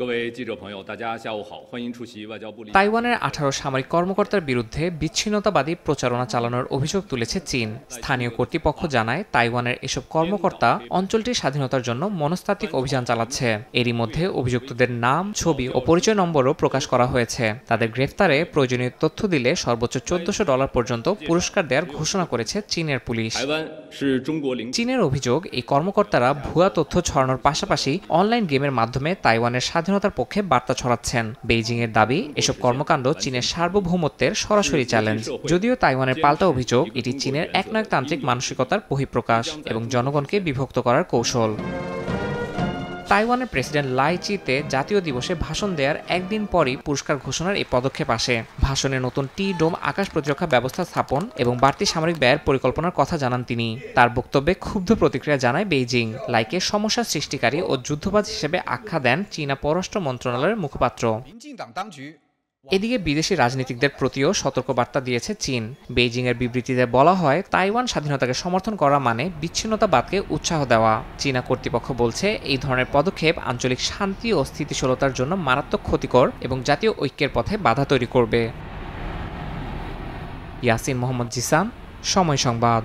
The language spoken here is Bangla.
各位记者朋友，大家下午好，欢迎出席外交部。তাইওয়ানের 18 সামরিক কর্মকর্তার বিরুদ্ধে বিচ্ছিন্নতাবাদী প্রচারণা চালানোর অভিযোগ তুলেছে চীন। স্থানীয় কর্তৃপক্ষ জানায়, তাইওয়ানের এসব কর্মকর্তা অঞ্চলটির স্বাধীনতার জন্য মনস্তাত্ত্বিক অভিযান চালাচ্ছে। এরই মধ্যে অভিযুক্তদের নাম, ছবি ও পরিচয় নম্বরও প্রকাশ করা হয়েছে। তাদের গ্রেফতারে প্রয়োজনীয় তথ্য দিলে সর্বোচ্চ $1400 পর্যন্ত পুরস্কার দেওয়ার ঘোষণা করেছে চীনের পুলিশ। চীনের অভিযোগ, এই কর্মকর্তারা ভুয়া তথ্য ছড়ানোর পাশাপাশি অনলাইন গেমের মাধ্যমে তাইওয়ানের স্বাধীনতার পক্ষে বার্তা ছড়াচ্ছেন। বেইজিং এর দাবি, এসব কর্মকাণ্ড চীনের সার্বভৌমত্বের সরাসরি চ্যালেঞ্জ। যদিও তাইওয়ানের পাল্টা অভিযোগ, এটি চীনের একনায়কতান্ত্রিক মানসিকতার বহিঃপ্রকাশ এবং জনগণকে বিভক্ত করার কৌশল। তাইওয়ানের প্রেসিডেন্ট লাই চিতে জাতীয় দিবসে ভাষণ দেওয়ার একদিন পরই পুরস্কার ঘোষণার এই পদক্ষেপ আসে। ভাষণে নতুন টি-ডোম আকাশ প্রতিরক্ষা ব্যবস্থা স্থাপন এবং বাড়তি সামরিক ব্যয়ের পরিকল্পনার কথা জানান তিনি। তার বক্তব্যে ক্ষুব্ধ প্রতিক্রিয়া জানায় বেইজিং। লাইকে সমস্যা সৃষ্টিকারী ও যুদ্ধবাজ হিসেবে আখ্যা দেন চীনা পররাষ্ট্র মন্ত্রণালয়ের মুখপাত্র। এদিকে বিদেশি রাজনীতিকদের প্রতিও সতর্কবার্তা দিয়েছে চীন। বেইজিংয়ের বিবৃতিতে বলা হয়, তাইওয়ান স্বাধীনতাকে সমর্থন করা মানে বিচ্ছিন্নতাবাদকে উৎসাহ দেওয়া। চীনা কর্তৃপক্ষ বলছে, এই ধরনের পদক্ষেপ আঞ্চলিক শান্তি ও স্থিতিশীলতার জন্য মারাত্মক ক্ষতিকর এবং জাতীয় ঐক্যের পথে বাধা তৈরি করবে। ইয়াসিন মোহাম্মদ জিসান, সময় সংবাদ।